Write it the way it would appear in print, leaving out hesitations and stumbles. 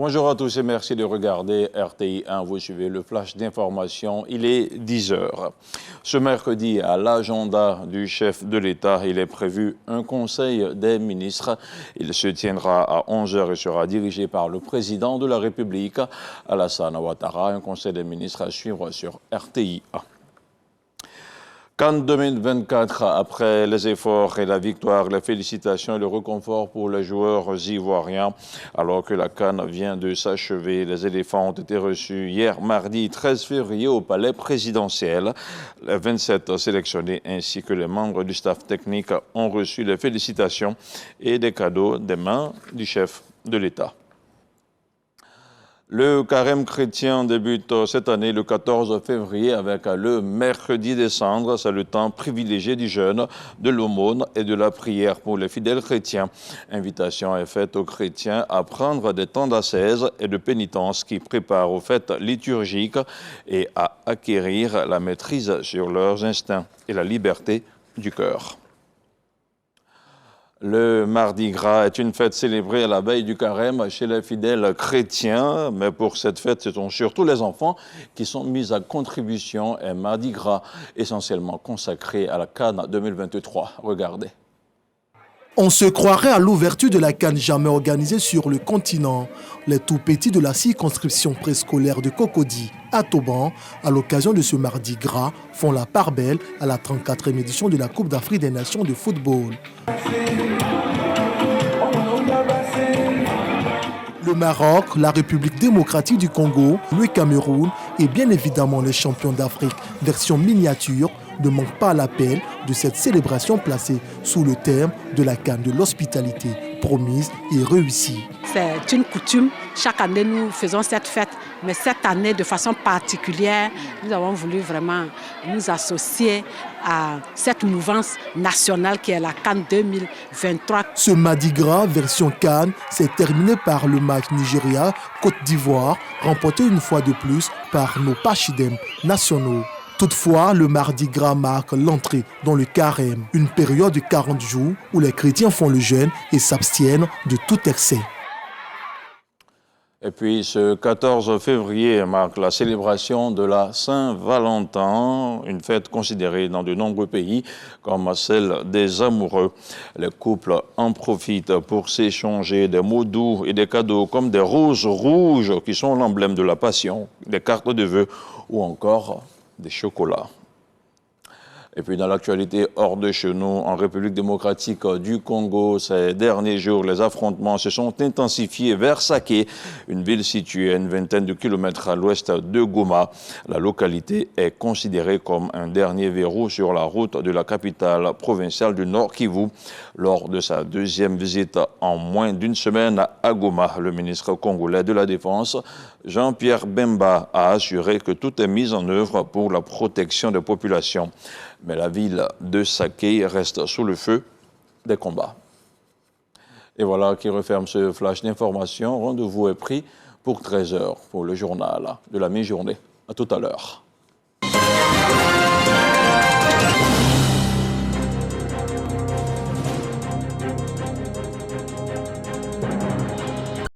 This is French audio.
Bonjour à tous et merci de regarder RTI 1. Vous suivez le flash d'information. Il est 10 h. Ce mercredi, à l'agenda du chef de l'État, il est prévu un conseil des ministres. Il se tiendra à 11 h et sera dirigé par le président de la République, Alassane Ouattara. Un conseil des ministres à suivre sur RTI 1. CAN 2024, après les efforts et la victoire, les félicitations et le réconfort pour les joueurs ivoiriens. Alors que la CAN vient de s'achever, les éléphants ont été reçus hier mardi 13 février au palais présidentiel. Les 27 sélectionnés ainsi que les membres du staff technique ont reçu les félicitations et des cadeaux des mains du chef de l'État. Le carême chrétien débute cette année le 14 février avec le mercredi des cendres. C'est le temps privilégié du jeûne, de l'aumône et de la prière pour les fidèles chrétiens. Invitation est faite aux chrétiens à prendre des temps d'ascèse et de pénitence qui préparent aux fêtes liturgiques et à acquérir la maîtrise sur leurs instincts et la liberté du cœur. Le Mardi Gras est une fête célébrée à la veille du carême chez les fidèles chrétiens. Mais pour cette fête, ce sont surtout les enfants qui sont mis à contribution. Un Mardi Gras essentiellement consacré à la CAN 2023. Regardez. On se croirait à l'ouverture de la CAN jamais organisée sur le continent. Les tout-petits de la circonscription préscolaire de Cocody à Toban, à l'occasion de ce Mardi Gras, font la part belle à la 34e édition de la Coupe d'Afrique des Nations de football. Le Maroc, la République démocratique du Congo, le Cameroun et bien évidemment les champions d'Afrique version miniature ne manquent pas à l'appel de cette célébration placée sous le terme de la CAN de l'hospitalité promise et réussie. C'est une coutume, chaque année nous faisons cette fête, mais cette année de façon particulière, nous avons voulu vraiment nous associer à cette mouvance nationale qui est la CAN 2023. Ce Mardi Gras version CAN s'est terminé par le match Nigeria-Côte d'Ivoire, remporté une fois de plus par nos pachidèmes nationaux. Toutefois, le Mardi Gras marque l'entrée dans le carême, une période de 40 jours où les chrétiens font le jeûne et s'abstiennent de tout excès. Et puis ce 14 février marque la célébration de la Saint-Valentin, une fête considérée dans de nombreux pays comme celle des amoureux. Les couples en profitent pour s'échanger des mots doux et des cadeaux comme des roses rouges qui sont l'emblème de la passion, des cartes de vœux ou encore des chocolats. Et puis dans l'actualité hors de chez nous, en République démocratique du Congo, ces derniers jours, les affrontements se sont intensifiés vers Saké, une ville située à une vingtaine de kilomètres à l'ouest de Goma. La localité est considérée comme un dernier verrou sur la route de la capitale provinciale du Nord Kivu. Lors de sa deuxième visite en moins d'une semaine à Goma, le ministre congolais de la Défense, Jean-Pierre Bemba, a assuré que tout est mis en œuvre pour la protection des populations. Mais la ville de Saké reste sous le feu des combats. Et voilà qui referme ce flash d'information. Rendez-vous est pris pour 13 h pour le journal de la mi-journée. À tout à l'heure.